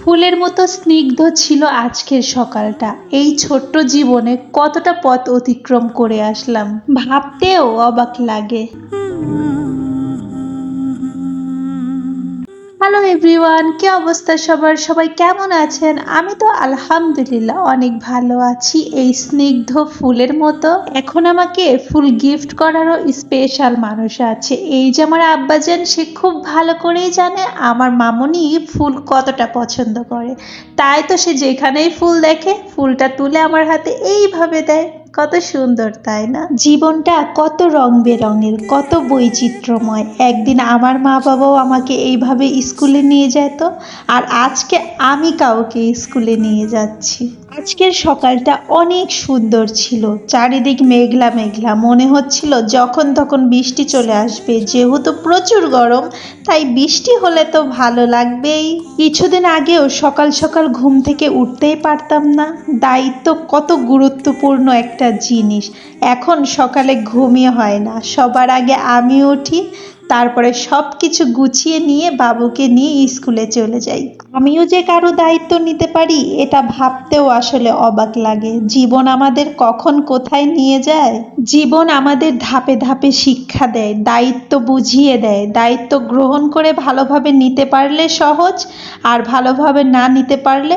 ফুলের মতো স্নিগ্ধ ছিল আজকের সকালটা। এই ছোট্ট জীবনে কতটা পথ অতিক্রম করে আসলাম, ভাবতেও অবাক লাগে। হ্যালো এভরিওয়ান, কি অবস্থা সবার? সবাই কেমন আছেন? আমি তো আলহামদুলিল্লাহ অনেক ভালো আছি। এই স্নিগ্ধ ফুলের মতো এখন আমাকে ফুল গিফট করারও স্পেশাল মানুষ আছে। এই যে আমার আব্বাজান, সে খুব ভালো করেই জানে আমার মামুনি ফুল কতটা পছন্দ করে। তাই তো সে যেখানেই ফুল দেখে ফুলটা তুলে আমার হাতে এইভাবে দেয়। কত সুন্দর তাই না? জীবনটা কত রং বেরঙের, কত বৈচিত্র্যময়। একদিন আমার মা বাবাও আমাকে এইভাবে স্কুলে নিয়ে যেত, আর আজকে আমি কাউকে স্কুলে নিয়ে যাচ্ছি। আজকের সকালটা অনেক সুন্দর ছিল। চারিদিক মেঘলা মেঘলা, মনে হচ্ছিল যখন তখন বৃষ্টি চলে আসবে। যেহেতু প্রচুর গরম, তাই বৃষ্টি হলে তো ভালো লাগবেই। কিছুদিন আগেও সকাল সকাল ঘুম থেকে উঠতেই পারতাম না। দায়িত্ব কত গুরুত্বপূর্ণ একটা জিনিস। এখন সকালে ঘুমিয়ে হয় না, সবার আগে আমি উঠি, তারপরে সব কিছু গুছিয়ে নিয়ে বাবুকে নিয়ে স্কুলে চলে যাই। আমিও যে কারো দায়িত্ব নিতে পারি এটা ভাবতেও আসলে অবাক লাগে। জীবন আমাদের কখন কোথায় নিয়ে যায়। জীবন আমাদের ধাপে ধাপে শিক্ষা দেয়, দায়িত্ব বুঝিয়ে দেয়। দায়িত্ব গ্রহণ করে ভালোভাবে নিতে পারলে সহজ, আর ভালোভাবে না নিতে পারলে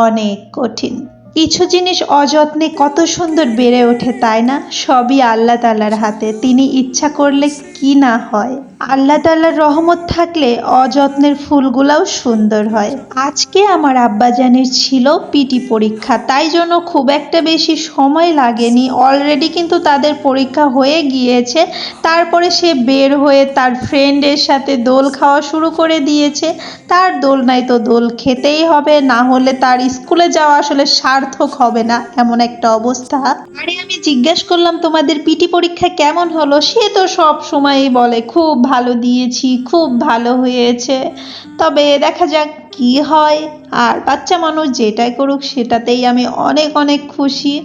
অনেক কঠিন। কিছু জিনিস অযত্নে কত সুন্দর বেড়ে ওঠে তাই না? সবই আল্লাহ তাআলার হাতে, তিনি ইচ্ছা করলে কি না হয়। আল্লাহ তাআলার রহমত থাকলে অযত্নের ফুলগুলাও সুন্দর হয়। আজকে আমার আব্বাজানের ছিল পিটি পরীক্ষা, তাই জন্য খুব একটা বেশি সময় লাগেনি। অলরেডি কিন্তু তাদের পরীক্ষা হয়ে গিয়েছে। তারপরে সে বের হয়ে তার ফ্রেন্ডের সাথে দোল খাওয়া শুরু করে দিয়েছে। তার দোল নাই তো দোল খেতেই হবে, না হলে তার স্কুলে যাওয়া আসলে সার্থক হবে না, এমন একটা অবস্থা। আরে আমি জিজ্ঞেস করলাম তোমাদের পিটি পরীক্ষা কেমন হলো, সে তো সব সময়ই বলে খুব ভালো দিয়েছি, খুব ভালো হয়েছে। তবে দেখা যাক কি হয়। আর বাচ্চা মানুষ যেটাই করুক সেটাতেই আমি অনেক অনেক খুশি।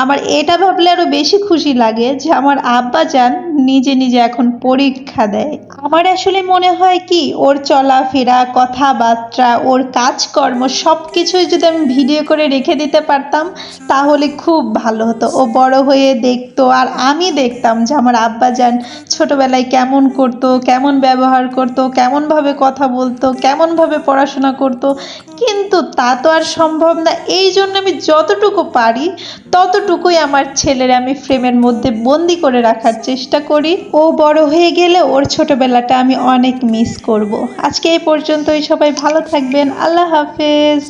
আমার এটা ভাবলে আরো বেশি খুশি লাগে যে আমার আব্বাজান নিজে নিজে এখন পরীক্ষা দেয়। আমার আসলে মনে হয় কি, ওর চলাফেরা, কথাবার্তা, ওর কাজকর্ম সবকিছুই যদি আমি ভিডিও করে রেখে দিতে পারতাম তাহলে খুব ভালো হতো। ও বড় হয়ে দেখতো আর আমি দেখতাম যে আমার আব্বাজান ছোটবেলায় কেমন করতো, কেমন ব্যবহার করতো, কেমনভাবে কথা বলতো, কেমনভাবে পড়াশোনা করতো। কিন্তু তা তো আর সম্ভব না। এই জন্য আমি যতটুকু পারি ততটুকুই আমার ছেলের আমি ফ্রেমের মধ্যে বন্দি করে রাখার চেষ্টা করি। ও বড় হয়ে গেলে ওর ছোটবেলাটা আমি অনেক মিস করব। আজকে এই পর্যন্তই, সবাই ভালো থাকবেন। আল্লাহ হাফেজ।